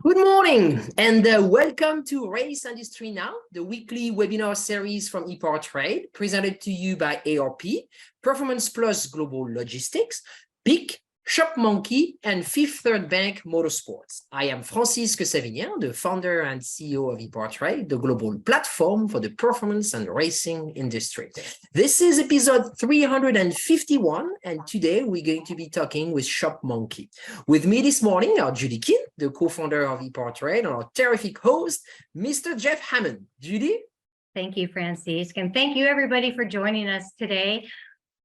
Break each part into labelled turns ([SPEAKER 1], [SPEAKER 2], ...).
[SPEAKER 1] Good morning and welcome to Race Industry Now, the weekly webinar series from EPARTRADE, presented to you by ARP, Performance Plus Global Logistics, PIC, Shopmonkey, and Fifth Third Bank Motorsports. I am Francisque Savignan, the founder and CEO of EPARTRADE, the global platform for the performance and racing industry. This is episode 351, and today we're going to be talking with Shopmonkey. With me this morning are Judy Kin, the co-founder of EPARTRADE, and our terrific host, Mr. Jeff Hammond. Judy?
[SPEAKER 2] Thank you, Francisque, and thank you everybody for joining us today.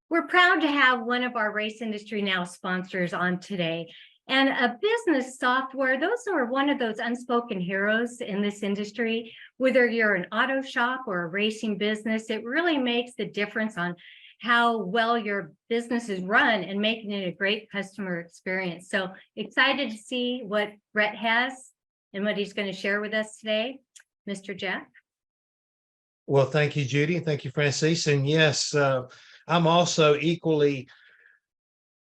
[SPEAKER 2] We're proud to have one of our Race Industry Now sponsors on today. And a business software, those are one of those unspoken heroes in this industry. Whether you're an auto shop or a racing business, it really makes the difference on how well your business is run and making it a great customer experience. So excited to see what Brett has and what he's going to share with us today. Mr. Jeff?
[SPEAKER 3] Well, thank you, Judy. Thank you, Francis. And yes, I'm also equally,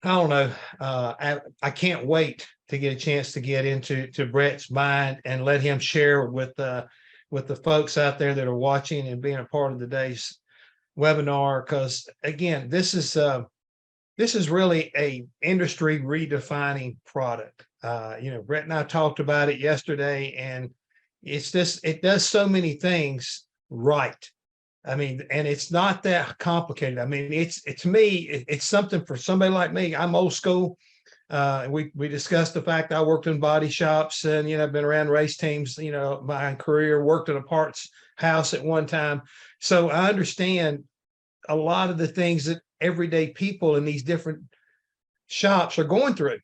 [SPEAKER 3] I can't wait to get a chance to get into Brett's mind and let him share with the folks out there that are watching and being a part of today's webinar. Because again, this is really a industry redefining product. Brett and I talked about it yesterday, and it does so many things right. I mean, and it's not that complicated. I mean, it's something for somebody like me. I'm old school. We discussed the fact I worked in body shops and, I've been around race teams, my career, worked at a parts house at one time. So I understand a lot of the things that everyday people in these different shops are going through.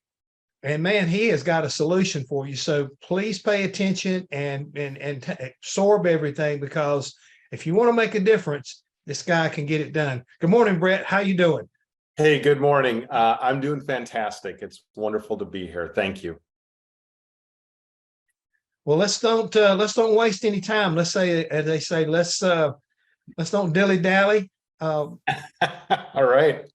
[SPEAKER 3] And man, he has got a solution for you. So please pay attention and absorb everything, because if you want to make a difference, this guy can get it done. Good morning, Brett. How you doing?
[SPEAKER 4] Hey, good morning. I'm doing fantastic. It's wonderful to be here. Thank you.
[SPEAKER 3] Well, let's don't waste any time. Let's say, as they say, let's don't dilly dally.
[SPEAKER 4] All right.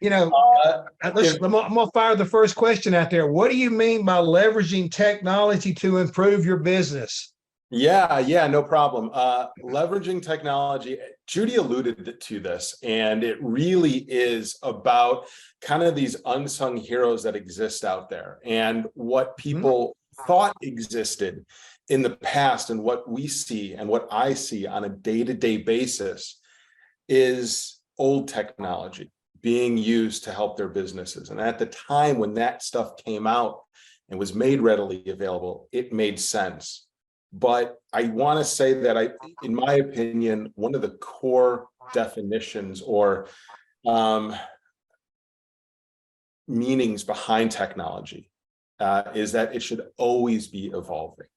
[SPEAKER 3] I'm gonna fire the first question out there. What do you mean by leveraging technology to improve your business?
[SPEAKER 4] Yeah, no problem. Leveraging technology, Judy alluded to this, and it really is about kind of these unsung heroes that exist out there, and what people thought existed in the past, and what we see and what I see on a day-to-day basis is old technology being used to help their businesses. And at the time when that stuff came out and was made readily available, it made sense. But I want to say that in my opinion, one of the core definitions or meanings behind technology is that it should always be evolving.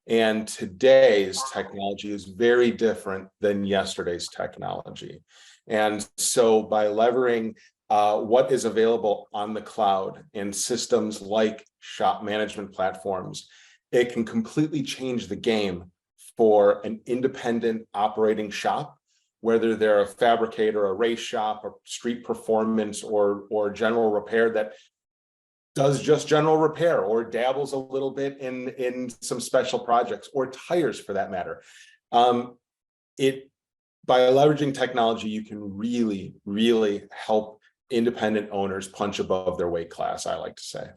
[SPEAKER 4] And today's technology is very different than yesterday's technology. And so by leveraging what is available on the cloud and systems like shop management platforms, it can completely change the game for an independent operating shop, whether they're a fabricator, a race shop, or street performance, or general repair that does just general repair or dabbles a little bit in some special projects, or tires for that matter. By leveraging technology, you can really, really help independent owners punch above their weight class, I like to say.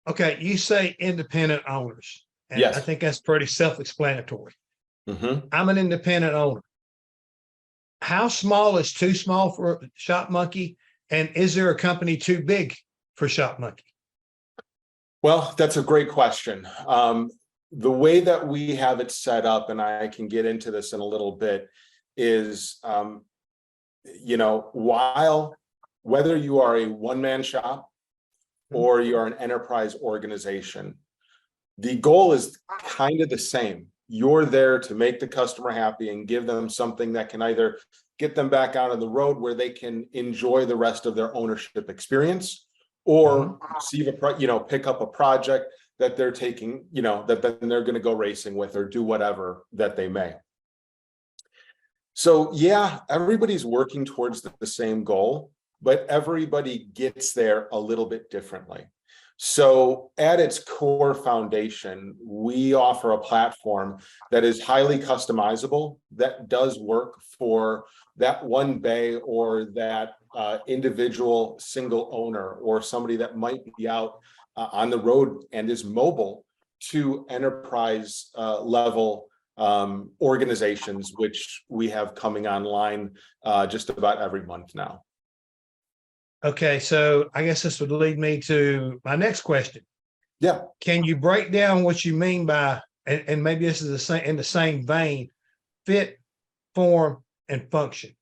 [SPEAKER 3] Okay, you say independent owners. And
[SPEAKER 4] yes.
[SPEAKER 3] I think that's pretty self-explanatory.
[SPEAKER 4] Mm-hmm.
[SPEAKER 3] I'm an independent owner. How small is too small for Shopmonkey? And is there a company too big for Shopmonkey?
[SPEAKER 4] Well, that's a great question. The way that we have it set up, and I can get into this in a little bit, is, whether you are a one-man shop or you're an enterprise organization, the goal is kind of the same. You're there to make the customer happy and give them something that can either get them back out on the road where they can enjoy the rest of their ownership experience, or pick up a project that they're taking, that then they're going to go racing with, or do whatever that they may. So yeah, everybody's working towards the same goal, but everybody gets there a little bit differently. So at its core foundation, we offer a platform that is highly customizable, that does work for that one bay or that individual single owner, or somebody that might be out on the road and is mobile, to enterprise level organizations, which we have coming online just about every month now.
[SPEAKER 3] Okay, so I guess this would lead me to my next question.
[SPEAKER 4] Yeah.
[SPEAKER 3] Can you break down what you mean by, and maybe this is the same in the same vein, fit, form, and function?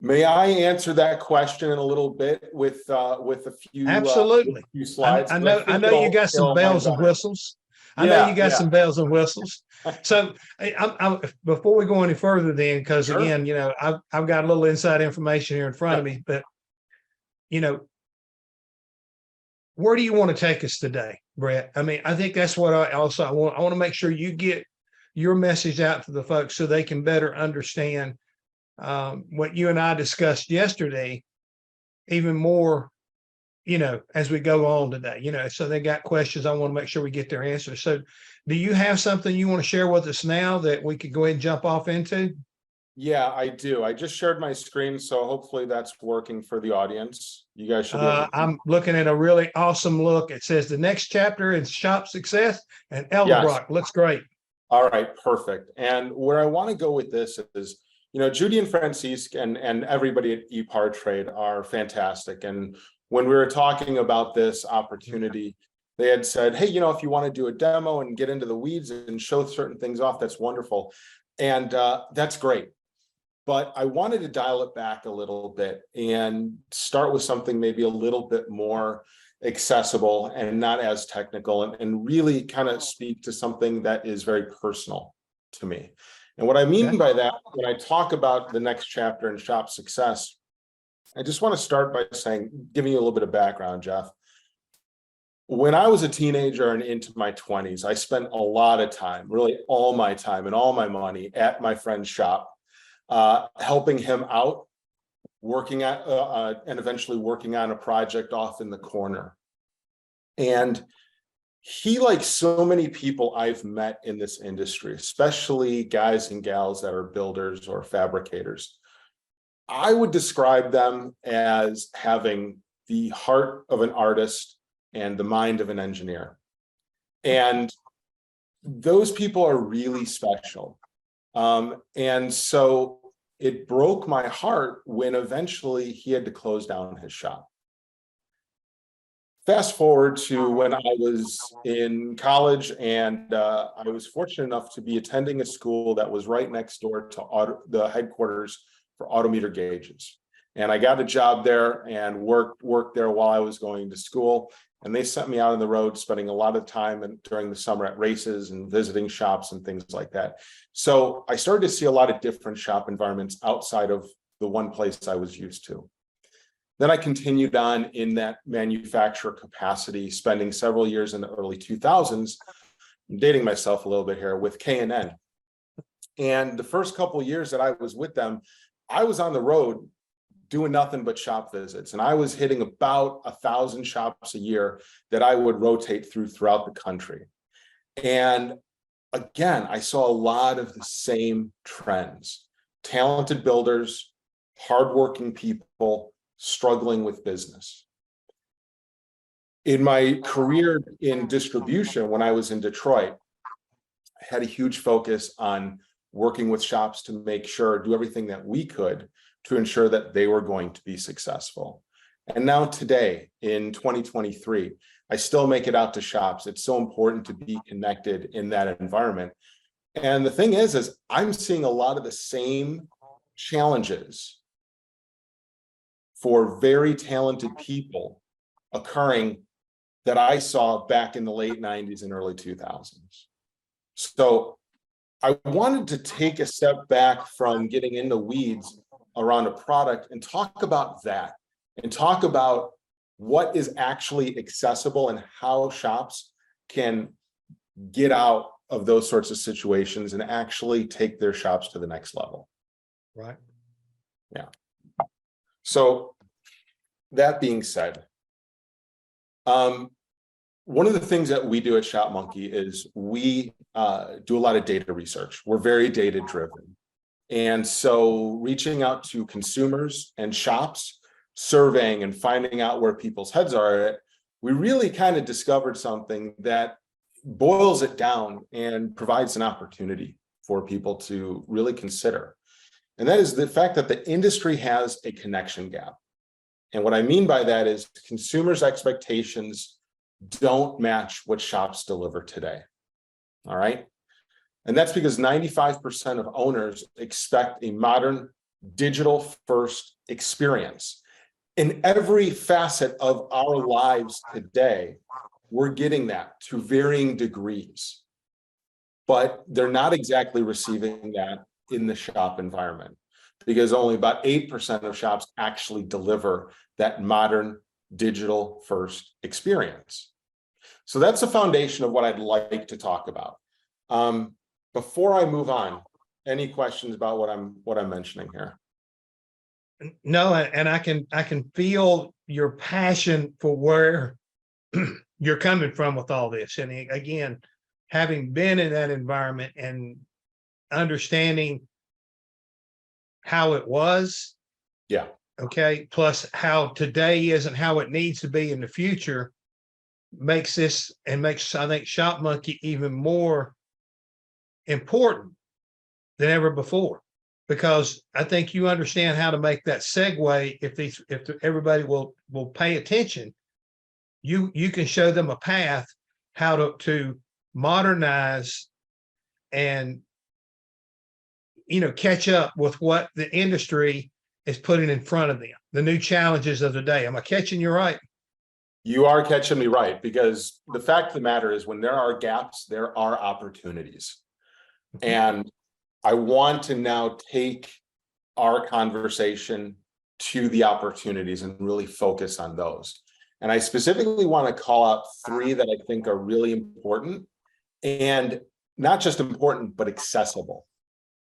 [SPEAKER 4] May I answer that question in a little bit with a few
[SPEAKER 3] Absolutely.
[SPEAKER 4] few slides?
[SPEAKER 3] I know you got some bells and whistles. I know you got some bells and whistles. So I'm before we go any further, then, because
[SPEAKER 4] Sure.
[SPEAKER 3] again, you know, I've got a little inside information here in front of me, but you know, where do you want to take us today, Brett? I mean, I think that's what I want to make sure you get your message out to the folks so they can better understand what you and I discussed yesterday, even more, you know, as we go on today, you know, so they got questions. I want to make sure we get their answers. So do you have something you want to share with us now that we could go ahead and jump off into?
[SPEAKER 4] Yeah, I do. I just shared my screen, so hopefully that's working for the audience. You guys should be able to...
[SPEAKER 3] I'm looking at a really awesome look. It says the next chapter in Shop Success, and Elderbrock.
[SPEAKER 4] Yes.
[SPEAKER 3] Looks great.
[SPEAKER 4] All right, perfect. And where I want to go with this is, you know, Judy and Francisque and everybody at EPARTRADE are fantastic. And when we were talking about this opportunity, they had said, hey, you know, if you want to do a demo and get into the weeds and show certain things off, that's wonderful. And that's great. But I wanted to dial it back a little bit and start with something maybe a little bit more accessible and not as technical, and really kind of speak to something that is very personal to me. And what I mean by that, when I talk about the next chapter in Shop Success, I just want to start by saying, giving you a little bit of background, Jeff. When I was a teenager and into my 20s, I spent a lot of time, really all my time and all my money at my friend's shop, helping him out, working at and eventually working on a project off in the corner. And he, like so many people I've met in this industry, especially guys and gals that are builders or fabricators, I would describe them as having the heart of an artist and the mind of an engineer. And those people are really special. And so it broke my heart when eventually he had to close down his shop. Fast forward to when I was in college, and I was fortunate enough to be attending a school that was right next door to the headquarters for autometer gauges. And I got a job there and worked there while I was going to school. And they sent me out on the road, spending a lot of time during the summer at races and visiting shops and things like that. So I started to see a lot of different shop environments outside of the one place I was used to. Then I continued on in that manufacturer capacity, spending several years in the early 2000s, I'm dating myself a little bit here, with K&N. And the first couple of years that I was with them, I was on the road doing nothing but shop visits. And I was hitting about 1,000 shops a year that I would rotate throughout the country. And again, I saw a lot of the same trends: talented builders, hardworking people, struggling with business. In my career in distribution, when I was in Detroit, I had a huge focus on working with shops to make sure, do everything that we could to ensure that they were going to be successful. And now today, in 2023, I still make it out to shops. It's so important to be connected in that environment. And the thing is I'm seeing a lot of the same challenges for very talented people occurring that I saw back in the late 90s and early 2000s. So I wanted to take a step back from getting into weeds around a product and talk about that, and talk about what is actually accessible and how shops can get out of those sorts of situations and actually take their shops to the next level.
[SPEAKER 3] Right.
[SPEAKER 4] Yeah. So that being said, One of the things that we do at Shopmonkey is we do a lot of data research. We're very data driven. And so reaching out to consumers and shops, surveying and finding out where people's heads are at, we really kind of discovered something that boils it down and provides an opportunity for people to really consider. And that is the fact that the industry has a connection gap. And what I mean by that is consumers' expectations don't match what shops deliver today. All right. And that's because 95% of owners expect a modern digital first experience. In every facet of our lives today, we're getting that to varying degrees, but they're not exactly receiving that in the shop environment because only about 8% of shops actually deliver that modern digital first experience. So that's the foundation of what I'd like to talk about. Before I move on, any questions about what I'm mentioning here?
[SPEAKER 3] No, and I can feel your passion for where you're coming from with all this. And again, having been in that environment and understanding how it was.
[SPEAKER 4] Yeah.
[SPEAKER 3] Okay. Plus how today isn't how it needs to be in the future makes this and makes, I think, Shopmonkey even more important than ever before, because I think you understand how to make that segue. If everybody will pay attention, you can show them a path how to modernize and catch up with what the industry is putting in front of them, the new challenges of the day. Am I catching you right?
[SPEAKER 4] You are catching me right, because the fact of the matter is when there are gaps, there are opportunities. And I want to now take our conversation to the opportunities and really focus on those. And I specifically want to call out 3 that I think are really important, and not just important, but accessible.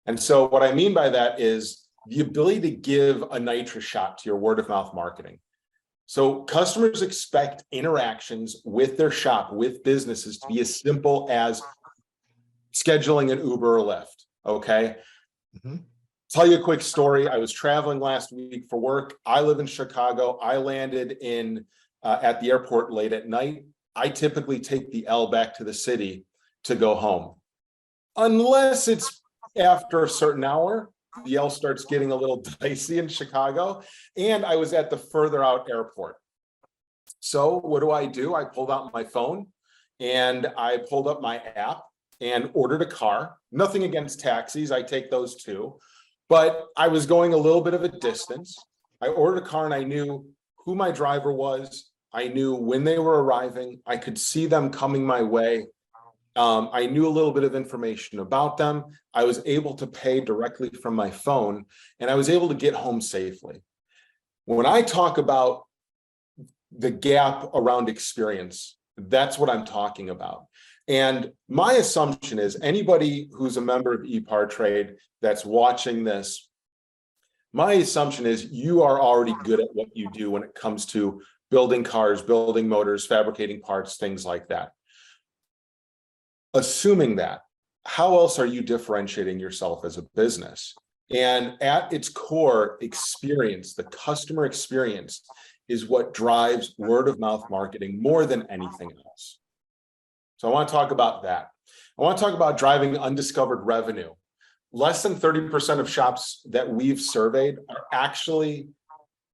[SPEAKER 4] And so what I mean by that is the ability to give a nitrous shot to your word of mouth marketing. So customers expect interactions with their shop, with businesses, to be as simple as scheduling an Uber or Lyft. Okay. Tell you a quick story. I was traveling last week for work. I live in Chicago. I landed at the airport late at night. I typically take the L back to the city to go home. Unless it's after a certain hour, the L starts getting a little dicey in Chicago. And I was at the further out airport. So what do? I pulled out my phone and I pulled up my app and ordered a car. Nothing against taxis, I take those too. But I was going a little bit of a distance. I ordered a car and I knew who my driver was. I knew when they were arriving. I could see them coming my way. I knew a little bit of information about them. I was able to pay directly from my phone, and I was able to get home safely. When I talk about the gap around experience, that's what I'm talking about. And my assumption is anybody who's a member of EPARTRADE that's watching this, my assumption is you are already good at what you do when it comes to building cars, building motors, fabricating parts, things like that. Assuming that, how else are you differentiating yourself as a business? And at its core, experience, the customer experience, is what drives word of mouth marketing more than anything else. So I want to talk about that. I want to talk about driving undiscovered revenue. Less than 30% of shops that we've surveyed are actually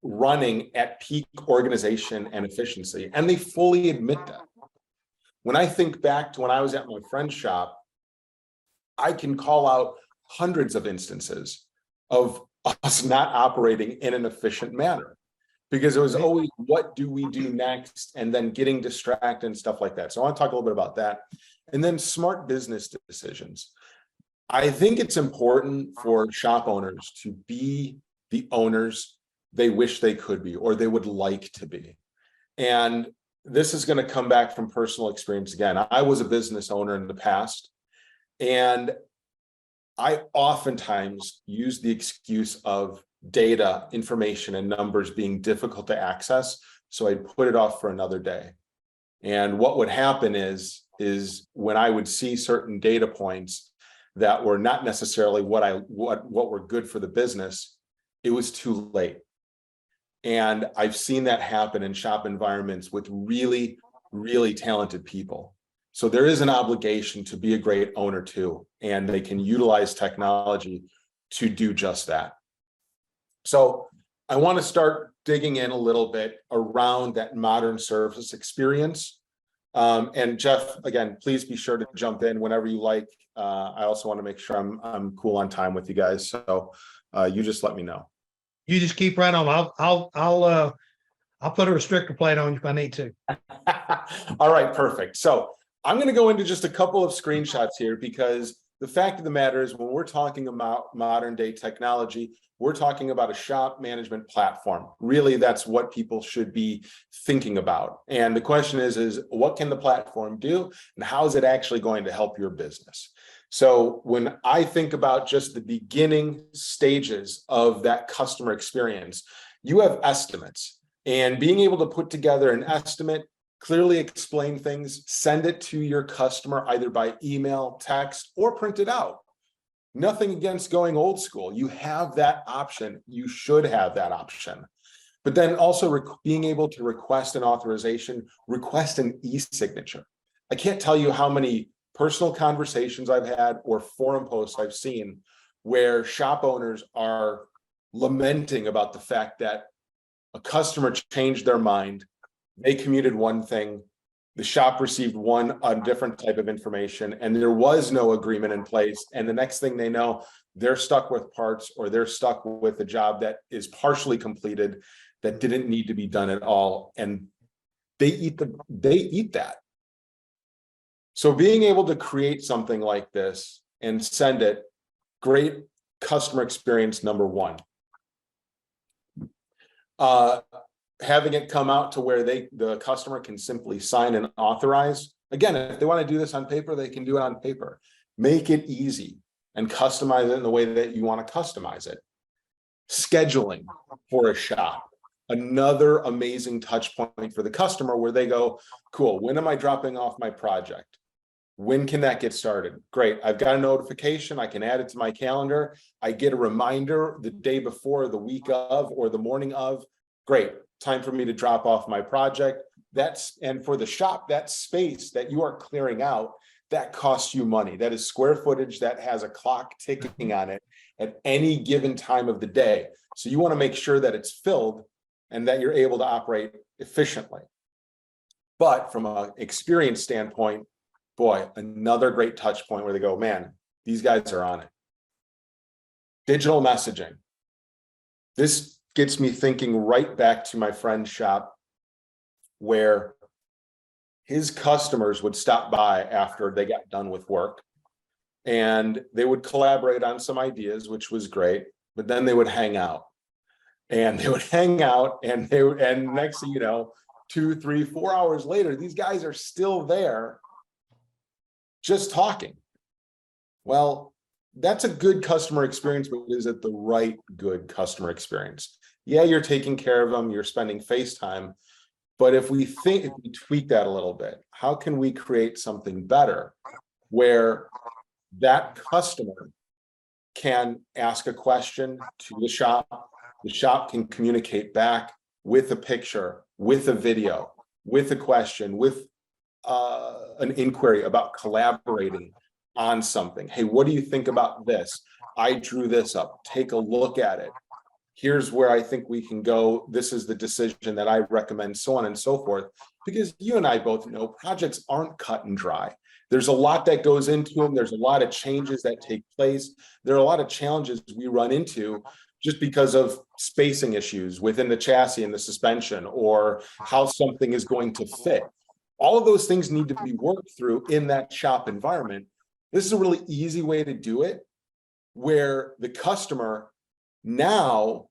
[SPEAKER 4] running at peak organization and efficiency, and they fully admit that. When I think back to when I was at my friend's shop, I can call out hundreds of instances of us not operating in an efficient manner, because it was always, what do we do next? And then getting distracted and stuff like that. So I want to talk a little bit about that. And then smart business decisions. I think it's important for shop owners to be the owners they wish they could be, or they would like to be. And this is going to come back from personal experience again. I was a business owner in the past, and I oftentimes use the excuse of data, information, and numbers being difficult to access. So I'd put it off for another day. And what would happen is when I would see certain data points that were not necessarily what were good for the business, it was too late. And I've seen that happen in shop environments with really, really talented people. So there is an obligation to be a great owner too, and they can utilize technology to do just that. So I want to start digging in a little bit around that modern service experience. And Jeff, again, please be sure to jump in whenever you like. I also want to make sure I'm cool on time with you guys. So you just let me know.
[SPEAKER 3] You just keep right on. I'll put a restrictor plate on you if I need to.
[SPEAKER 4] All right, perfect. So I'm going to go into just a couple of screenshots here, because the fact of the matter is, when we're talking about modern day technology, we're talking about a shop management platform. Really, that's what people should be thinking about. And the question is what can the platform do, and how is it actually going to help your business? So when I think about just the beginning stages of that customer experience, you have estimates, and being able to put together an estimate, clearly explain things, send it to your customer either by email, text, or print it out. Nothing against going old school. You have that option. You should have that option. But then also being able to request an authorization, request an e-signature. I can't tell you how many personal conversations I've had or forum posts I've seen where shop owners are lamenting about the fact that a customer changed their mind. They commuted one thing, the shop received a different type of information, and there was no agreement in place. And the next thing they know, they're stuck with parts, or they're stuck with a job that is partially completed that didn't need to be done at all. And they eat that. So being able to create something like this and send it, great customer experience, number one. Having it come out to where the customer can simply sign and authorize. Again, if they want to do this on paper, they can do it on paper. Make it easy and customize it in the way that you want to customize it. Scheduling for a shop. Another amazing touch point for the customer, where they go, cool, when am I dropping off my project? When can that get started? Great, I've got a notification, I can add it to my calendar. I get a reminder the day before, the week of, or the morning of. Great, time for me to drop off my project. And for the shop, that space that you are clearing out, that costs you money. That is square footage that has a clock ticking on it at any given time of the day. So you want to make sure that it's filled and that you're able to operate efficiently. But from an experience standpoint, boy, another great touch point where they go, man, these guys are on it. Digital messaging. This gets me thinking right back to my friend's shop, where his customers would stop by after they got done with work, and they would collaborate on some ideas, which was great, but then they would hang out. And they would hang out, and next thing you know, 2, 3, 4 hours later, these guys are still there just talking. Well, that's a good customer experience, but is it the right good customer experience? Yeah, you're taking care of them, you're spending face time, but if we tweak that a little bit, how can we create something better where that customer can ask a question to the shop can communicate back with a picture, with a video, with a question, with an inquiry about collaborating on something. Hey, what do you think about this? I drew this up. Take a look at it. Here's where I think we can go. This is the decision that I recommend, so on and so forth. Because you and I both know projects aren't cut and dry. There's a lot that goes into them. There's a lot of changes that take place. There are a lot of challenges we run into just because of spacing issues within the chassis and the suspension, or how something is going to fit. All of those things need to be worked through in that shop environment. This is a really easy way to do it, where the customer now,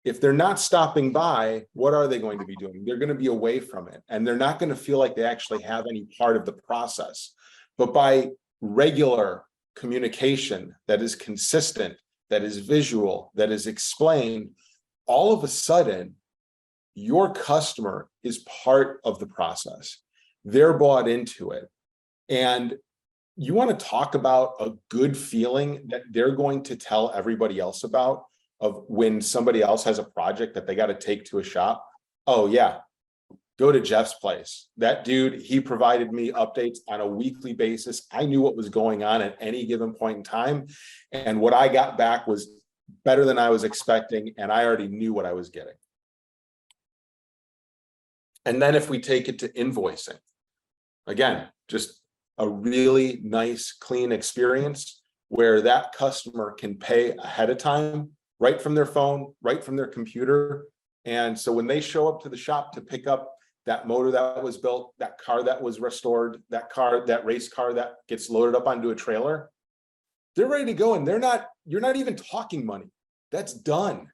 [SPEAKER 4] if they're not stopping by, what are they going to be doing? They're going to be away from it, and they're not going to feel like they actually have any part of the process. But by regular communication that is consistent, that is visual, that is explained, all of a sudden, your customer is part of the process. they're bought into it. And you want to talk about a good feeling that they're going to tell everybody else about, of when somebody else has a project that they got to take to a shop. Oh yeah, go to Jeff's place. That dude, he provided me updates on a weekly basis. I knew what was going on at any given point in time. And what I got back was better than I was expecting. And I already knew what I was getting. And then if we take it to invoicing, again, just a really nice, clean experience where that customer can pay ahead of time, right from their phone, right from their computer. And so when they show up to the shop to pick up that motor that was built, that car that was restored, that race car that gets loaded up onto a trailer, they're ready to go. And you're not even talking money. That's done.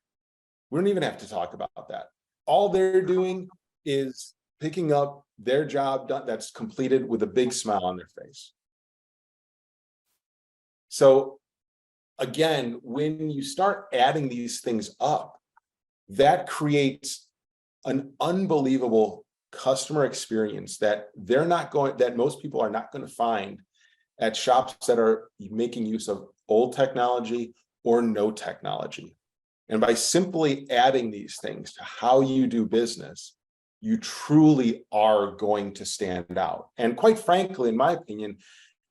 [SPEAKER 4] We don't even have to talk about that. All they're doing is picking up their job done, that's completed, with a big smile on their face. So again, when you start adding these things up, that creates an unbelievable customer experience that most people are not going to find at shops that are making use of old technology or no technology. And by simply adding these things to how you do business, you truly are going to stand out. And quite frankly, in my opinion,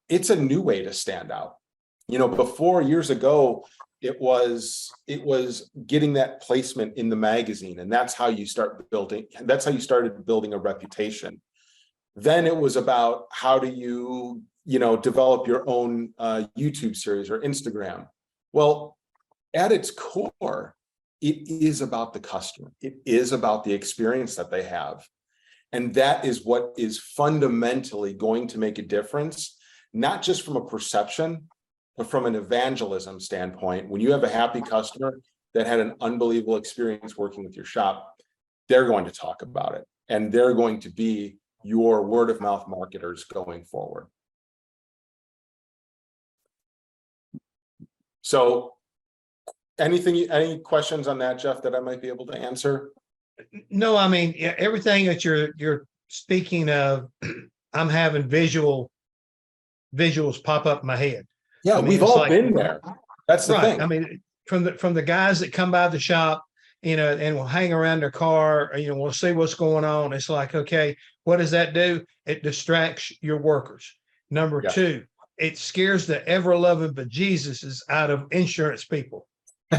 [SPEAKER 4] it's a new way to stand out. You know, before, years ago, it was getting that placement in the magazine, and that's how you started building a reputation. Then it was about how do you develop your own YouTube series or Instagram. Well, at its core, it is about the customer. It is about the experience that they have. And that is what is fundamentally going to make a difference, not just from a perception, but from an evangelism standpoint. When you have a happy customer that had an unbelievable experience working with your shop, they're going to talk about it. And they're going to be your word of mouth marketers going forward. So any questions on that, Jeff, that I might be able to answer?
[SPEAKER 3] No, I mean, everything that you're speaking of, I'm having visuals pop up in my head.
[SPEAKER 4] Yeah,
[SPEAKER 3] I mean,
[SPEAKER 4] we've all been there. That's the thing.
[SPEAKER 3] I mean, from the guys that come by the shop, and will hang around their car, we'll see what's going on. It's like, okay, what does that do? It distracts your workers. Number two, it scares the ever-loving bejesuses out of insurance people.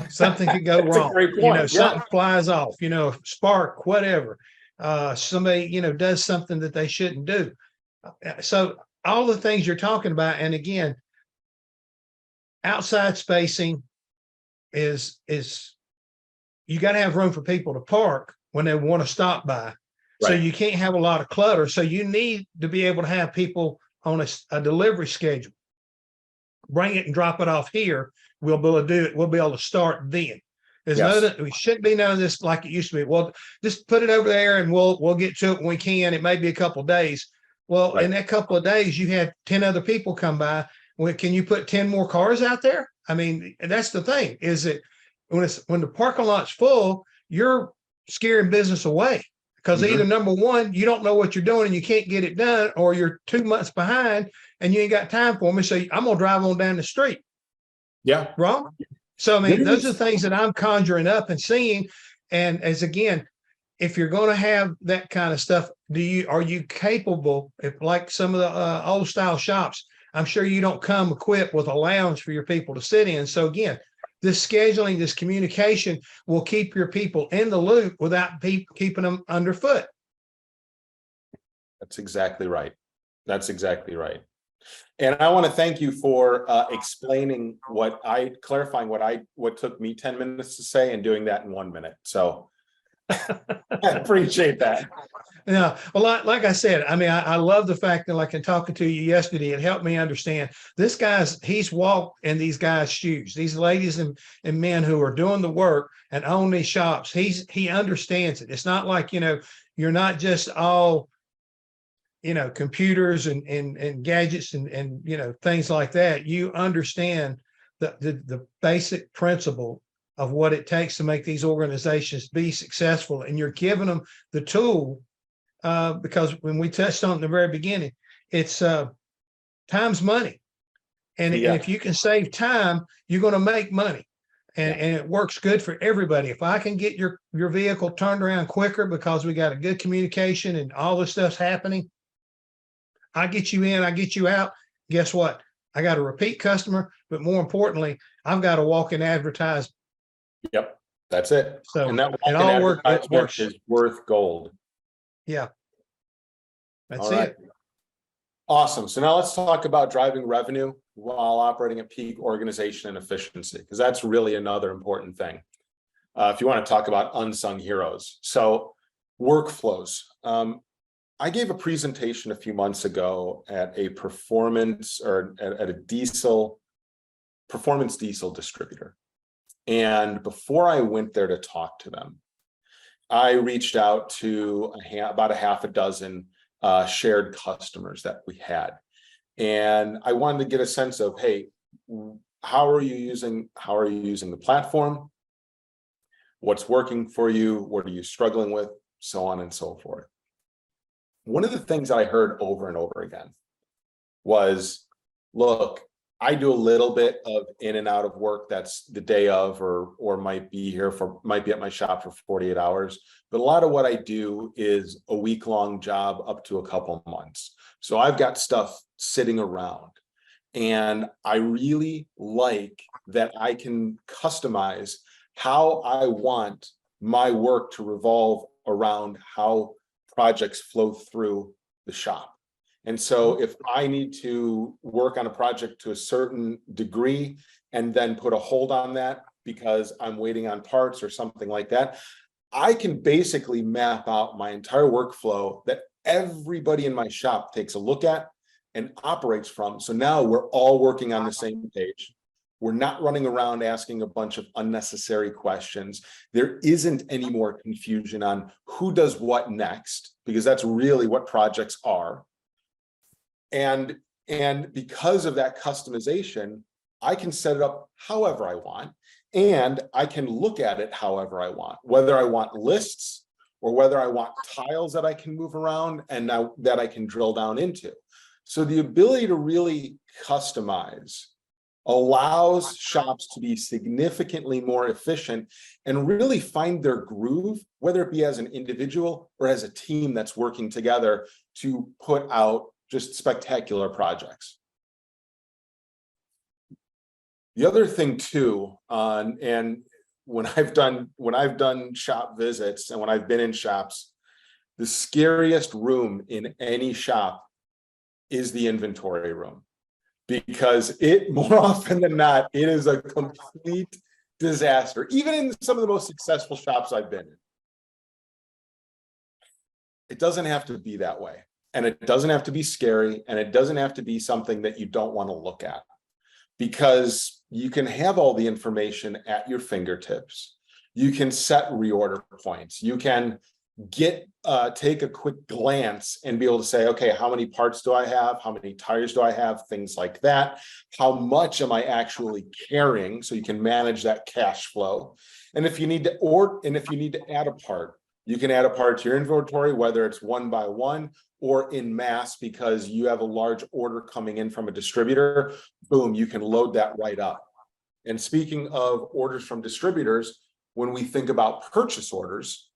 [SPEAKER 3] Something could go wrong.
[SPEAKER 4] Great point.
[SPEAKER 3] Something flies off, spark, whatever. Somebody, does something that they shouldn't do. So all the things you're talking about, and again, outside spacing is you got to have room for people to park when they want to stop by. Right. So you can't have a lot of clutter. So you need to be able to have people on a delivery schedule. Bring it and drop it off here. We'll be able to do it. We'll be able to start then. We shouldn't be none of this like it used to be. Well, just put it over there and we'll get to it when we can. It may be a couple of days. Well, in that couple of days, you had 10 other people come by. Well, can you put 10 more cars out there? I mean, that's the thing, is that when the parking lot's full, you're scaring business away, because either number one, you don't know what you're doing and you can't get it done, or you're 2 months behind and you ain't got time for me. So I'm going to drive on down the street.
[SPEAKER 4] Yeah.
[SPEAKER 3] Wrong. So, I mean, those are things that I'm conjuring up and seeing. And again, if you're going to have that kind of stuff, are you capable, if like some of the old style shops, I'm sure you don't come equipped with a lounge for your people to sit in. So again, this scheduling, this communication will keep your people in the loop without keeping them underfoot.
[SPEAKER 4] That's exactly right. That's exactly right. And I want to thank you for clarifying what took me 10 minutes to say and doing that in 1 minute. So I appreciate that.
[SPEAKER 3] Yeah, well, like I said, I mean, I love the fact that, like in talking to you yesterday, it helped me understand this he's walked in these guys' shoes, these ladies and men who are doing the work and own these shops. He understands it. It's not like, you're not just all, computers and gadgets and things like that. You understand the basic principle of what it takes to make these organizations be successful, and you're giving them the tool because when we touched on it in the very beginning, it's time's money. And if you can save time, you're going to make money. And it works good for everybody. If I can get your vehicle turned around quicker because we got a good communication and all this stuff's happening, I get you in, I get you out. Guess what? I got a repeat customer, but more importantly, I've got to walk and advertise.
[SPEAKER 4] Yep, that's it.
[SPEAKER 3] So
[SPEAKER 4] and that
[SPEAKER 3] it all
[SPEAKER 4] advertisement
[SPEAKER 3] works.
[SPEAKER 4] is worth gold.
[SPEAKER 3] Yeah, that's
[SPEAKER 4] All right.
[SPEAKER 3] it.
[SPEAKER 4] Awesome. So now let's talk about driving revenue while operating at peak organization and efficiency, because that's really another important thing. If you want to talk about unsung heroes. So workflows. I gave a presentation a few months ago at a performance or at a performance diesel distributor. And before I went there to talk to them, I reached out to about a half a dozen shared customers that we had. And I wanted to get a sense of, hey, how are you using the platform? What's working for you? What are you struggling with? So on and so forth. One of the things that I heard over and over again was, look, I do a little bit of in and out of work that's the day of, or might be at my shop for 48 hours. But a lot of what I do is a week-long job up to a couple months. So I've got stuff sitting around, and I really like that I can customize how I want my work to revolve around how projects flow through the shop. And so if I need to work on a project to a certain degree and then put a hold on that because I'm waiting on parts or something like that, I can basically map out my entire workflow that everybody in my shop takes a look at and operates from. So now we're all working on the same page. We're not running around asking a bunch of unnecessary questions. There isn't any more confusion on who does what next, because that's really what projects are. And because of that customization, I can set it up however I want, and I can look at it however I want, whether I want lists or whether I want tiles that I can move around and now that I can drill down into. So the ability to really customize allows shops to be significantly more efficient and really find their groove, whether it be as an individual or as a team that's working together to put out just spectacular projects. The other thing too, and when I've done shop visits and when I've been in shops, the scariest room in any shop is the inventory room. Because it, more often than not, it is a complete disaster, even in some of the most successful shops I've been in. It doesn't have to be that way. And it doesn't have to be scary. And it doesn't have to be something that you don't want to look at. Because you can have all the information at your fingertips. You can set reorder points. You can take a quick glance and be able to say, okay, how many parts do I have? How many tires do I have? Things like that. How much am I actually carrying? So you can manage that cash flow. And if you need to add a part, you can add a part to your inventory, whether it's one by one or in mass, because you have a large order coming in from a distributor. Boom, you can load that right up. And speaking of orders from distributors, when we think about purchase orders,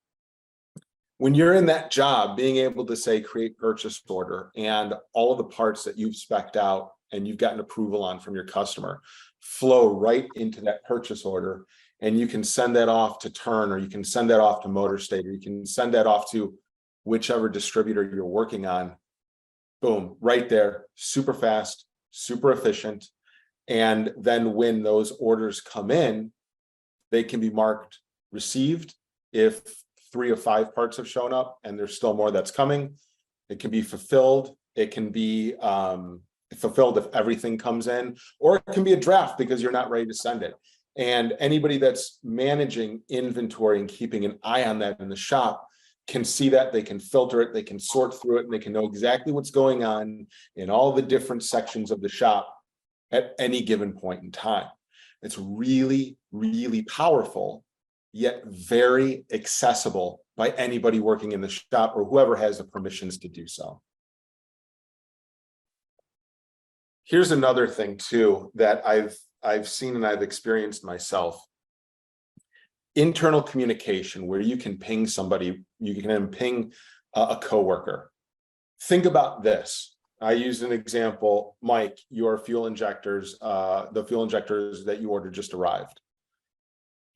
[SPEAKER 4] when you're in that job, being able to say, create purchase order, and all of the parts that you've spec'd out and you've gotten approval on from your customer flow right into that purchase order. And you can send that off to Turn, or you can send that off to MotorState, or you can send that off to whichever distributor you're working on. Boom, right there, super fast, super efficient. And then when those orders come in, they can be marked received if 3 of 5 parts have shown up and there's still more that's coming. It can be fulfilled. It can be fulfilled if everything comes in, or it can be a draft because you're not ready to send it. And anybody that's managing inventory and keeping an eye on that in the shop can see that. They can filter it, they can sort through it, and they can know exactly what's going on in all the different sections of the shop at any given point in time. It's really, really powerful, yet very accessible by anybody working in the shop or whoever has the permissions to do so. Here's another thing too that I've seen and I've experienced myself. Internal communication, where you can ping somebody, you can ping a coworker. Think about this. I used an example, Mike, your fuel injectors, the fuel injectors that you ordered just arrived.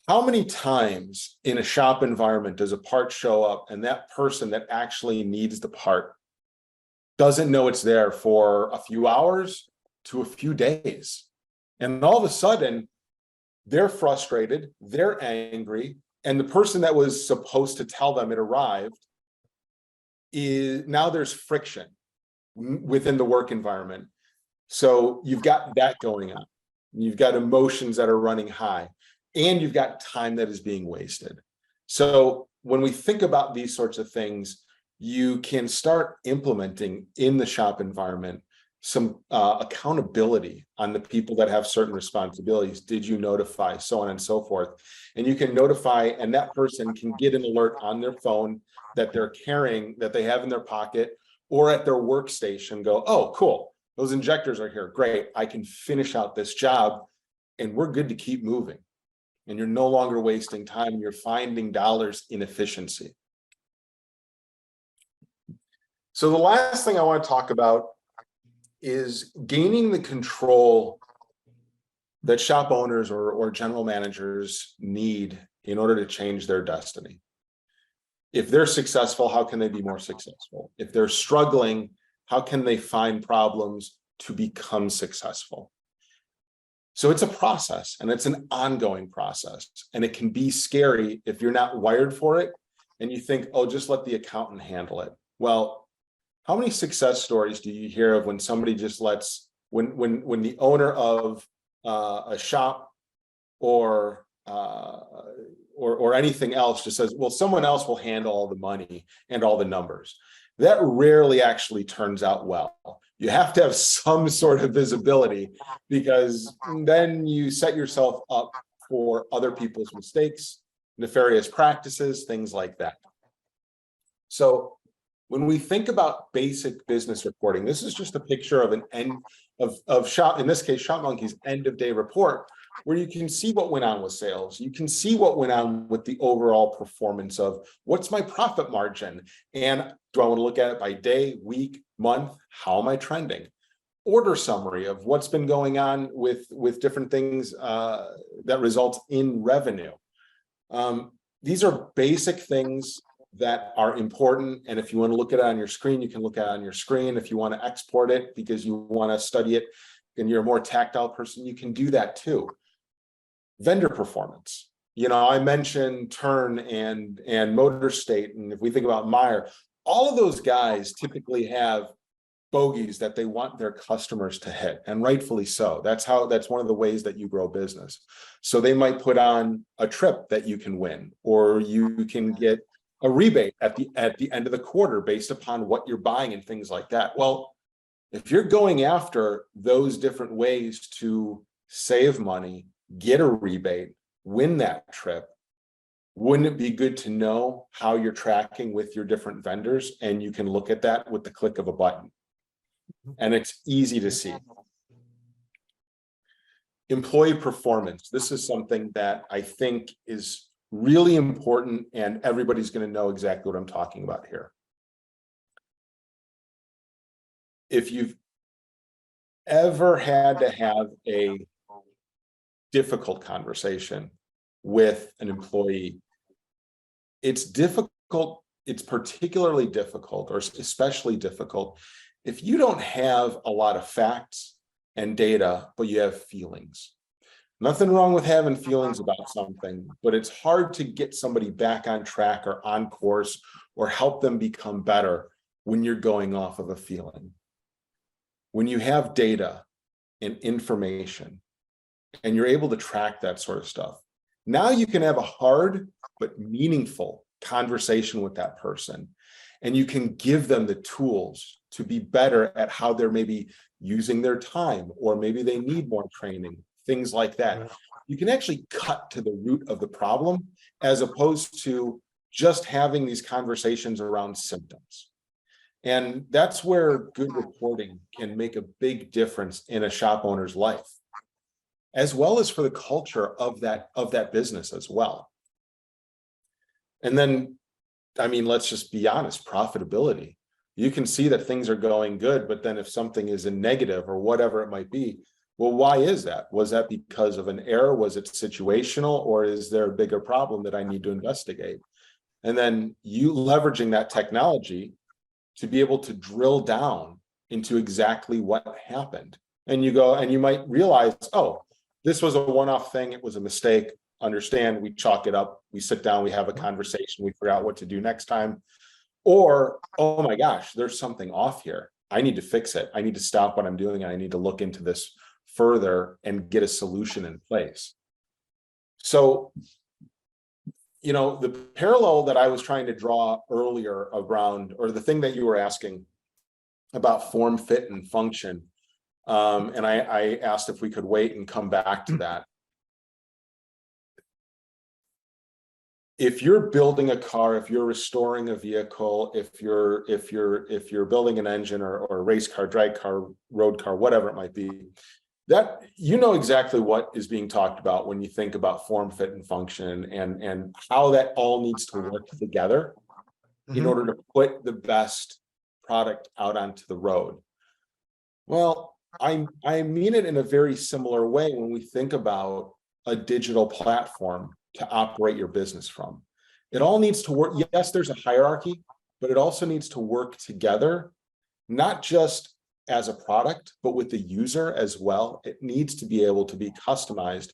[SPEAKER 4] How many times in a shop environment does a part show up and that person that actually needs the part doesn't know it's there for a few hours to a few days? And all of a sudden, they're frustrated, they're angry, and the person that was supposed to tell them it arrived is now there's friction within the work environment. So you've got that going on. You've got emotions that are running high, and you've got time that is being wasted. So when we think about these sorts of things, you can start implementing in the shop environment some accountability on the people that have certain responsibilities. Did you notify, so on and so forth? And you can notify, and that person can get an alert on their phone that they're carrying, that they have in their pocket, or at their workstation, go, oh, cool, those injectors are here, great, I can finish out this job, and we're good to keep moving. And you're no longer wasting time, you're finding dollars in efficiency. So the last thing I want to talk about is gaining the control that shop owners or general managers need in order to change their destiny. If they're successful, how can they be more successful? If they're struggling, how can they find problems to become successful? So it's a process, and it's an ongoing process, and it can be scary if you're not wired for it and you think, oh, just let the accountant handle it. Well, how many success stories do you hear of when somebody just lets, when the owner of a shop or anything else just says, well, someone else will handle all the money and all the numbers? That rarely actually turns out well. You have to have some sort of visibility, because then you set yourself up for other people's mistakes, nefarious practices, things like that. So when we think about basic business reporting, this is just a picture of an end of shop, in this case, Shopmonkey's end of day report, where you can see what went on with sales. You can see what went on with the overall performance of what's my profit margin, and do I want to look at it by day, week, month? How am I trending? Order summary of what's been going on with different things that result in revenue. These are basic things that are important. And if you want to look at it on your screen, you can look at it on your screen. If you want to export it because you want to study it and you're a more tactile person, you can do that too. Vendor performance. You know, I mentioned Turn and Motor State, and if we think about Meyer, all of those guys typically have bogeys that they want their customers to hit, and rightfully so. That's one of the ways that you grow business. So they might put on a trip that you can win, or you can get a rebate at the end of the quarter based upon what you're buying and things like that. Well, if you're going after those different ways to save money, get a rebate, win that trip, wouldn't it be good to know how you're tracking with your different vendors? And you can look at that with the click of a button. And it's easy to see. Employee performance. This is something that I think is really important, and everybody's going to know exactly what I'm talking about here. If you've ever had to have a difficult conversation with an employee, it's difficult. It's particularly difficult, or especially difficult, if you don't have a lot of facts and data, but you have feelings. Nothing wrong with having feelings about something, but it's hard to get somebody back on track or on course or help them become better when you're going off of a feeling. When you have data and information and you're able to track that sort of stuff, now you can have a hard but meaningful conversation with that person, and you can give them the tools to be better at how they're maybe using their time, or maybe they need more training, things like that. You can actually cut to the root of the problem, as opposed to just having these conversations around symptoms. And that's where good reporting can make a big difference in a shop owner's life, as well as for the culture of that business as well. And then, I mean, let's just be honest, profitability. You can see that things are going good, but then if something is a negative or whatever it might be, well, why is that? Was that because of an error? Was it situational, or is there a bigger problem that I need to investigate? And then you leveraging that technology to be able to drill down into exactly what happened. And you go, and you might realize, oh, this was a one-off thing. It was a mistake. Understand, we chalk it up, we sit down, we have a conversation, we figure out what to do next time. Or, oh my gosh, there's something off here. I need to fix it. I need to stop what I'm doing, and I need to look into this further and get a solution in place. So, you know, the parallel that I was trying to draw earlier around, or the thing that you were asking about form, fit, and function, and I asked if we could wait and come back to that. If you're building a car, if you're restoring a vehicle, if you're building an engine or a race car, drag car, road car, whatever it might be, that you know exactly what is being talked about when you think about form, fit, and function, and how that all needs to work together in order to put the best product out onto the road. Well, I mean it in a very similar way when we think about a digital platform to operate your business from. It all needs to work. Yes, there's a hierarchy, but it also needs to work together, not just as a product, but with the user as well. It needs to be able to be customized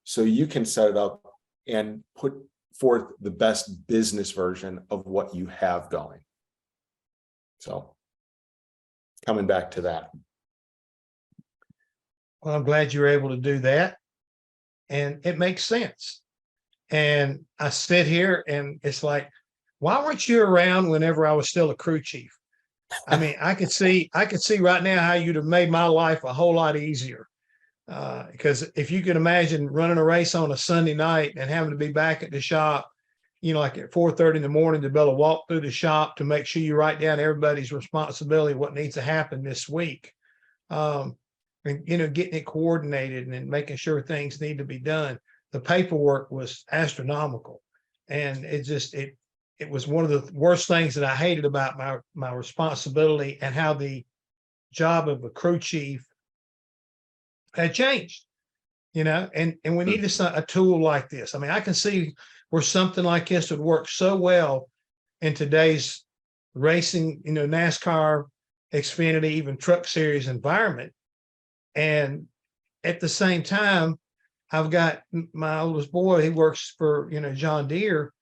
[SPEAKER 4] so you can set it up and put forth the best business version of what you have going. So coming back to that.
[SPEAKER 3] Well, I'm glad you were able to do that. And it makes sense. And I sit here and it's like, why weren't you around whenever I was still a crew chief? I mean, I could see right now how you'd have made my life a whole lot easier. Because if you can imagine running a race on a Sunday night and having to be back at the shop, you know, like at 4:30 in the morning to be able to walk through the shop to make sure you write down everybody's responsibility, what needs to happen this week. And, you know, getting it coordinated and making sure things need to be done. The paperwork was astronomical. And it was one of the worst things that I hated about my responsibility and how the job of a crew chief had changed, you know, and we need a tool like this. I mean, I can see where something like this would work so well in today's racing, you know, NASCAR, Xfinity, even Truck Series environment. And at the same time, I've got my oldest boy, he works for, you know, John Deere,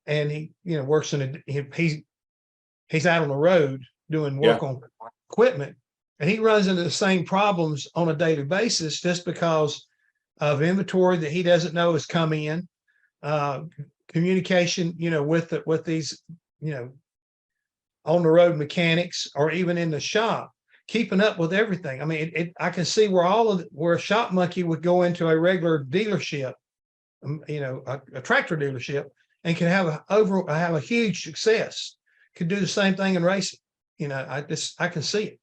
[SPEAKER 3] and he, you know, works he's out on the road doing work on equipment, and he runs into the same problems on a daily basis just because of inventory that he doesn't know is coming in, communication, you know, with these, you know, on the road mechanics, or even in the shop, keeping up with everything. I mean, I can see where where a Shopmonkey would go into a regular dealership, you know, a tractor dealership, and can have a huge success. Could do the same thing in racing. You know, I can see it.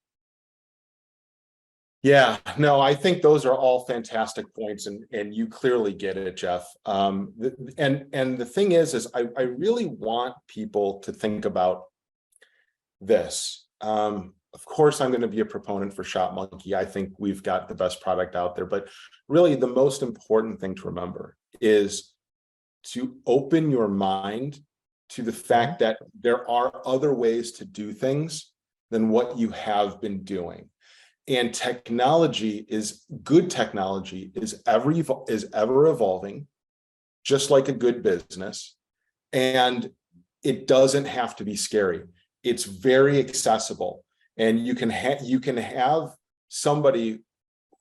[SPEAKER 4] Yeah, no, I think those are all fantastic points, and you clearly get it, Jeff. And the thing is I really want people to think about this. Of course, I'm going to be a proponent for Shopmonkey. I think we've got the best product out there, but really the most important thing to remember is to open your mind to the fact that there are other ways to do things than what you have been doing. And good technology is ever evolving, just like a good business. And it doesn't have to be scary. It's very accessible. And you can have somebody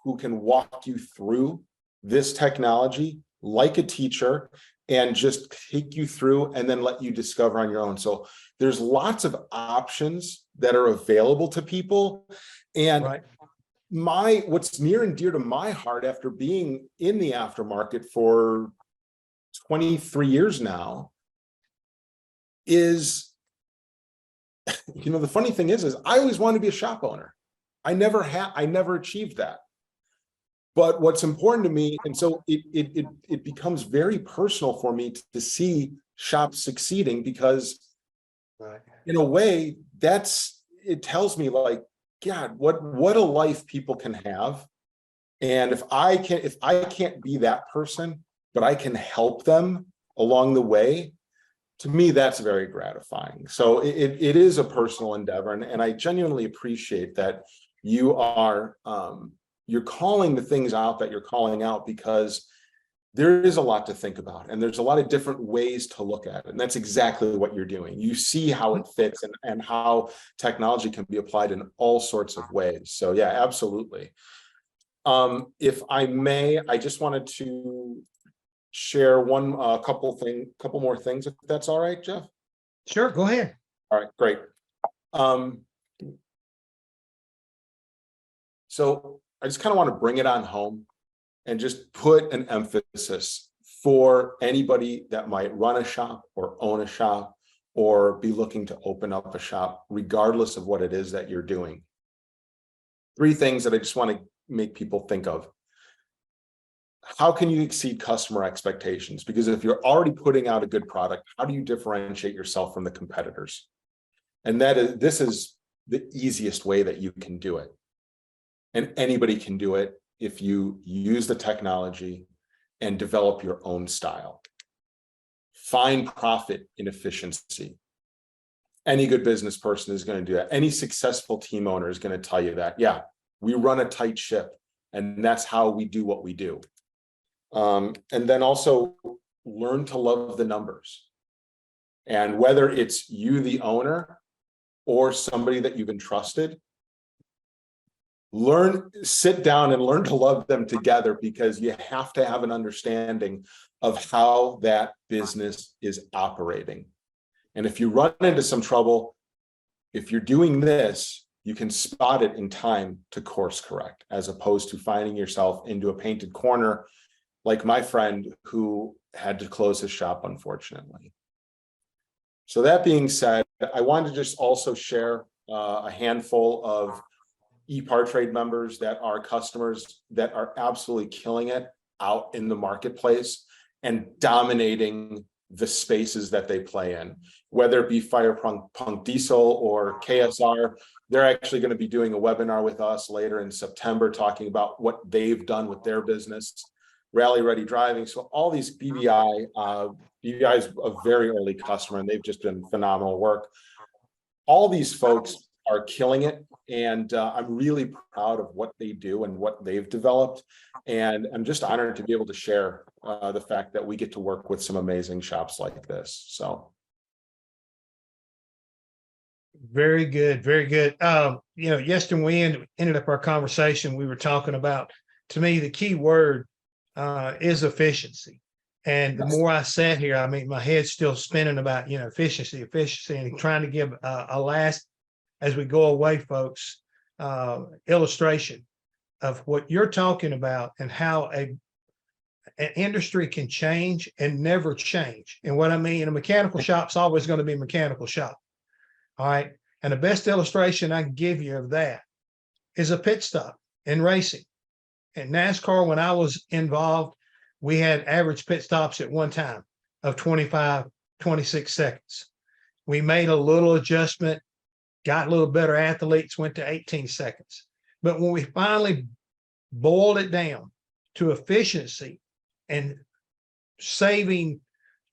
[SPEAKER 4] who can walk you through this technology like a teacher and just take you through and then let you discover on your own. So there's lots of options that are available to people. And what's near and dear to my heart, after being in the aftermarket for 23 years now, is, the funny thing is I always wanted to be a shop owner. I never achieved that. But what's important to me, and so it becomes very personal for me to see shops succeeding, because in a way it tells me, like, God, what a life people can have. And if I can't be that person, but I can help them along the way, to me, that's very gratifying. So it is a personal endeavor. And I genuinely appreciate that you are, you're calling the things out that you're calling out, because there is a lot to think about, and there's a lot of different ways to look at it. And that's exactly what you're doing. You see how it fits and how technology can be applied in all sorts of ways. So yeah, absolutely. If I may, I just wanted to share a couple more things, if that's all right, Jeff.
[SPEAKER 3] Sure, go ahead.
[SPEAKER 4] All right, great. So I just kind of want to bring it on home and just put an emphasis for anybody that might run a shop or own a shop or be looking to open up a shop, regardless of what it is that you're doing. 3 things that I just want to make people think of. How can you exceed customer expectations? Because if you're already putting out a good product, how do you differentiate yourself from the competitors? And this is the easiest way that you can do it. And anybody can do it if you use the technology and develop your own style. Find profit in efficiency. Any good business person is going to do that. Any successful team owner is going to tell you that. Yeah, we run a tight ship, and that's how we do what we do. And then also learn to love the numbers. And whether it's you, the owner, or somebody that you've entrusted, sit down and learn to love them together, because you have to have an understanding of how that business is operating. And if you run into some trouble, if you're doing this, you can spot it in time to course correct, as opposed to finding yourself into a painted corner, like my friend who had to close his shop, unfortunately. So that being said, I wanted to just also share a handful of EPARTRADE members that are customers that are absolutely killing it out in the marketplace and dominating the spaces that they play in, whether it be Firepunk Diesel or KSR. They're actually going to be doing a webinar with us later in September, talking about what they've done with their business. Rally Ready Driving. So all these BVI is a very early customer, and they've just been phenomenal work. All these folks are killing it, and I'm really proud of what they do and what they've developed. And I'm just honored to be able to share the fact that we get to work with some amazing shops like this. So.
[SPEAKER 3] Very good, very good. Yesterday we ended up our conversation. We were talking about, to me, the key word is efficiency. And the more I sat here, I mean, my head's still spinning about, efficiency, and trying to give a last, as we go away, folks, illustration of what you're talking about and how an industry can change and never change. And what I mean, a mechanical shop's always going to be a mechanical shop. All right. And the best illustration I can give you of that is a pit stop in racing. In NASCAR, when I was involved, we had average pit stops at one time of 25, 26 seconds. We made a little adjustment, got a little better athletes, went to 18 seconds. But when we finally boiled it down to efficiency and saving,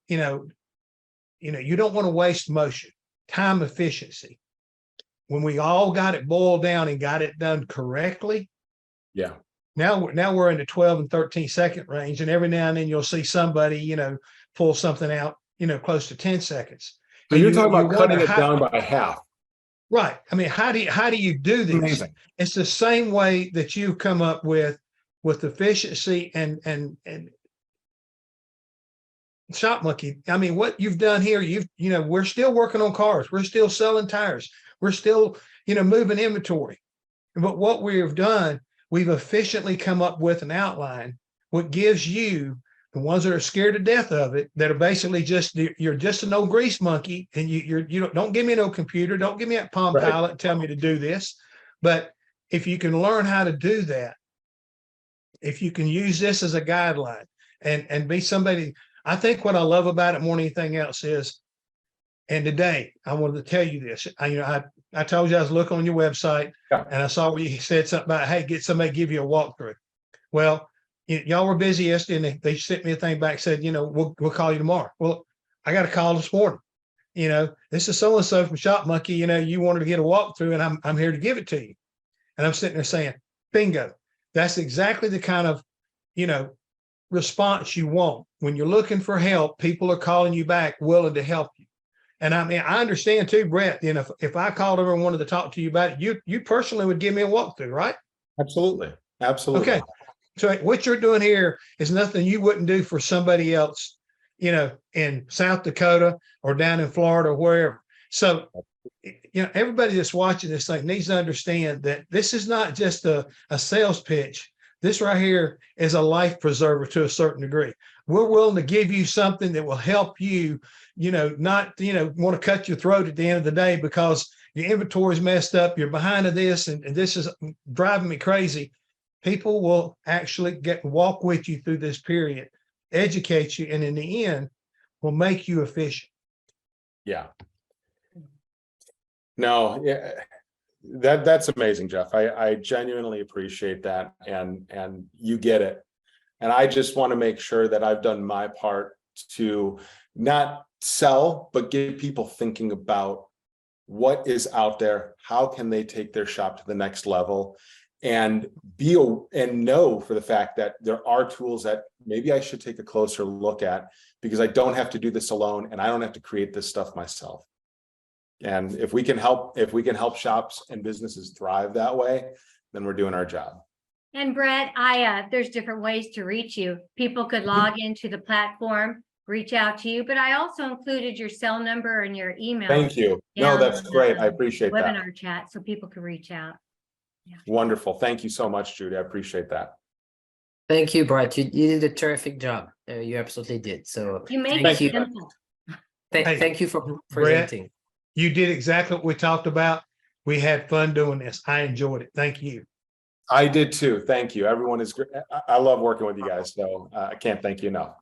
[SPEAKER 3] you don't want to waste motion, time efficiency. When we all got it boiled down and got it done correctly.
[SPEAKER 4] Yeah.
[SPEAKER 3] Now we're in the 12 and 13 second range, and every now and then you'll see somebody, pull something out, close to 10 seconds.
[SPEAKER 4] So you're talking about cutting it down by half.
[SPEAKER 3] Right. I mean, how do you do this?
[SPEAKER 4] Amazing.
[SPEAKER 3] It's the same way that you come up with efficiency and Shopmonkey. I mean, what you've done here, we're still working on cars. We're still selling tires. We're still, moving inventory. But what we have done, we've efficiently come up with an outline, what gives you the ones that are scared to death of it, that are basically you're just an old grease monkey, and you don't give me no computer, don't give me that Palm
[SPEAKER 4] Right.
[SPEAKER 3] Pilot and tell me to do this. But if you can learn how to do that, if you can use this as a guideline and be somebody, I think what I love about it more than anything else is, and today I wanted to tell you this. I told you I was looking on your website,
[SPEAKER 4] Yeah.
[SPEAKER 3] and I saw where you said something about, hey, get somebody to give you a walkthrough. Well, y'all were busy yesterday, and they sent me a thing back, said, we'll call you tomorrow. Well, I got a call this morning. This is so-and-so from Shopmonkey, you wanted to get a walkthrough, and I'm here to give it to you. And I'm sitting there saying, bingo, that's exactly the kind of, response you want. When you're looking for help, people are calling you back, willing to help you. And I mean, I understand too, Brett, if I called over and wanted to talk to you about it, you personally would give me a walkthrough, right?
[SPEAKER 4] Absolutely. Absolutely.
[SPEAKER 3] Okay. So what you're doing here is nothing you wouldn't do for somebody else, in South Dakota or down in Florida or wherever. So, everybody that's watching this thing needs to understand that this is not just a sales pitch. This right here is a life preserver to a certain degree. We're willing to give you something that will help you, not, want to cut your throat at the end of the day because your inventory is messed up, you're behind of this, and this is driving me crazy. People will actually walk with you through this period, educate you, and in the end will make you efficient.
[SPEAKER 4] Yeah. No, yeah, that's amazing, Jeff. I genuinely appreciate that, and you get it. And I just want to make sure that I've done my part to not sell, but get people thinking about what is out there, how can they take their shop to the next level, and know for the fact that there are tools that maybe I should take a closer look at, because I don't have to do this alone, and I don't have to create this stuff myself. And if we can help shops and businesses thrive that way, then we're doing our job.
[SPEAKER 2] And Brett, there's different ways to reach you. People could log into the platform, reach out to you, but I also included your cell number and your email.
[SPEAKER 4] Thank you. No, that's great. I appreciate that.
[SPEAKER 2] Webinar chat, so people can reach out. Yeah.
[SPEAKER 4] Wonderful. Thank you so much, Judy. I appreciate that.
[SPEAKER 1] Thank you, Brett. You did a terrific job. You absolutely did. So
[SPEAKER 2] You make
[SPEAKER 1] thank
[SPEAKER 2] it
[SPEAKER 1] you.
[SPEAKER 2] simple.
[SPEAKER 1] Thank you for presenting.
[SPEAKER 3] You did exactly what we talked about. We had fun doing this. I enjoyed it. Thank you.
[SPEAKER 4] I did too. Thank you. Everyone is great. I love working with you guys. So I can't thank you enough.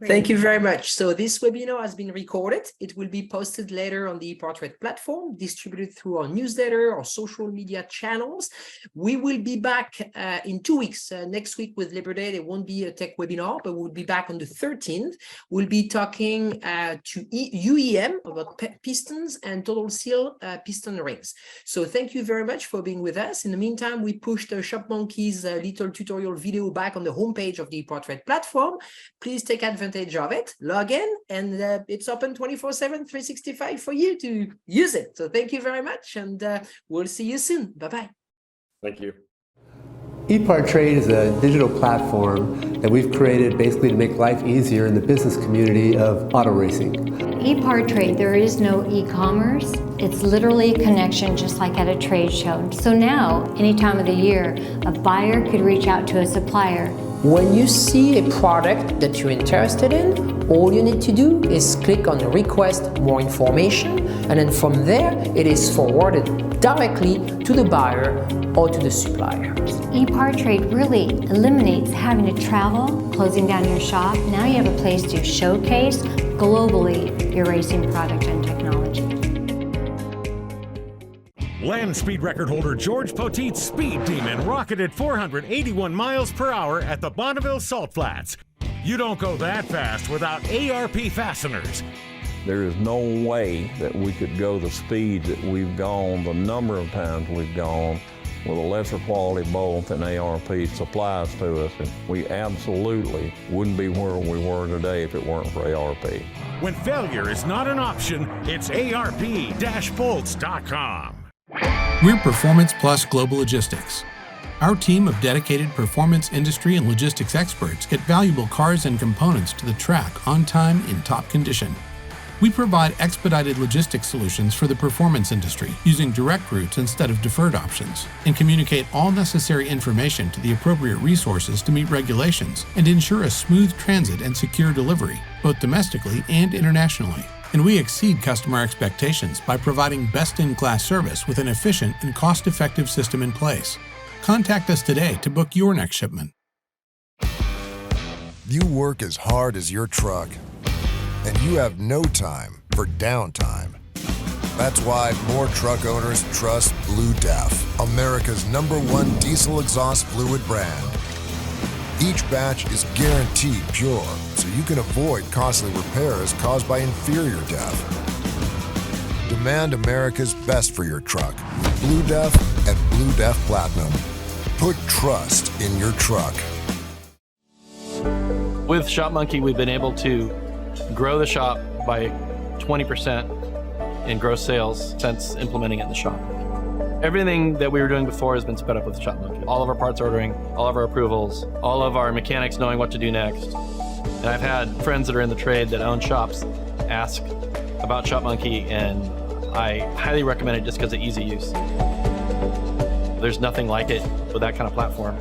[SPEAKER 1] Thank you very much. So this webinar has been recorded. It will be posted later on the EPARTRADE platform, distributed through our newsletter or social media channels. We will be back in 2 weeks. Next week with Labor Day, there won't be a tech webinar, but we'll be back on the 13th. We'll be talking to UEM about pistons and total seal piston rings. So thank you very much for being with us. In the meantime, we pushed Shopmonkey's little tutorial video back on the homepage of the EPARTRADE platform. Please take advantage of it, log in, and it's open 24/7, 365 for you to use it. So thank you very much, and we'll see you soon. Bye-bye.
[SPEAKER 4] Thank you.
[SPEAKER 5] EPARTRADE is a digital platform that we've created basically to make life easier in the business community of auto racing.
[SPEAKER 6] EPARTRADE, there is no e-commerce. It's literally a connection just like at a trade show. So now, any time of the year, a buyer could reach out to a supplier.
[SPEAKER 1] When you see a product that you're interested in, all you need to do is click on request more information, and then from there, it is forwarded directly to the buyer or to the supplier.
[SPEAKER 6] EPARTRADE really eliminates having to travel, closing down your shop. Now you have a place to showcase globally your racing product and technology.
[SPEAKER 7] Land speed record holder George Poteet's Speed Demon rocketed 481 miles per hour at the Bonneville Salt Flats. You don't go that fast without ARP fasteners.
[SPEAKER 8] There is no way that we could go the speed that we've gone, the number of times we've gone, with a lesser quality bolt than ARP supplies to us. And we absolutely wouldn't be where we were today if it weren't for ARP.
[SPEAKER 7] When failure is not an option, it's ARP-bolts.com.
[SPEAKER 9] We're Performance Plus Global Logistics. Our team of dedicated performance industry and logistics experts get valuable cars and components to the track on time in top condition. We provide expedited logistics solutions for the performance industry using direct routes instead of deferred options, and communicate all necessary information to the appropriate resources to meet regulations and ensure a smooth transit and secure delivery, both domestically and internationally. And we exceed customer expectations by providing best-in-class service with an efficient and cost-effective system in place. Contact us today to book your next shipment.
[SPEAKER 10] You work as hard as your truck, and you have no time for downtime. That's why more truck owners trust Blue Def, America's #1 diesel exhaust fluid brand. Each batch is guaranteed pure, so you can avoid costly repairs caused by inferior DEF. Demand America's best for your truck. Blue Def and Blue Def Platinum. Put trust in your truck.
[SPEAKER 11] With Shopmonkey, we've been able to grow the shop by 20% in gross sales since implementing it in the shop. Everything that we were doing before has been sped up with Shopmonkey. All of our parts ordering, all of our approvals, all of our mechanics knowing what to do next. And I've had friends that are in the trade that own shops ask about Shopmonkey, and I highly recommend it just because of easy use. There's nothing like it with that kind of platform.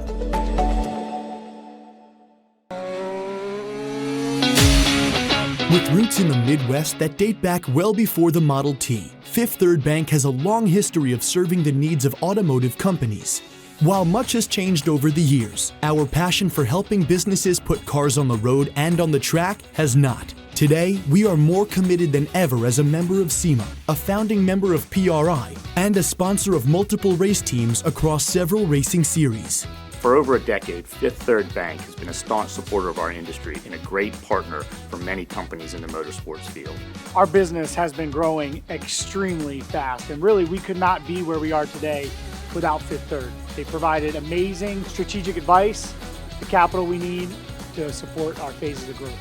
[SPEAKER 12] With roots in the Midwest that date back well before the Model T, Fifth Third Bank has a long history of serving the needs of automotive companies. While much has changed over the years, our passion for helping businesses put cars on the road and on the track has not. Today, we are more committed than ever as a member of SEMA, a founding member of PRI, and a sponsor of multiple race teams across several racing series.
[SPEAKER 13] For over a decade, Fifth Third Bank has been a staunch supporter of our industry and a great partner for many companies in the motorsports field.
[SPEAKER 14] Our business has been growing extremely fast, and really we could not be where we are today without Fifth Third. They provided amazing strategic advice, the capital we need to support our phases of growth.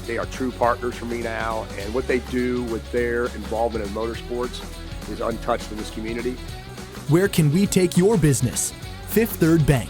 [SPEAKER 15] They are true partners for me now, and what they do with their involvement in motorsports is untouched in this community.
[SPEAKER 12] Where can we take your business? Fifth Third Bank.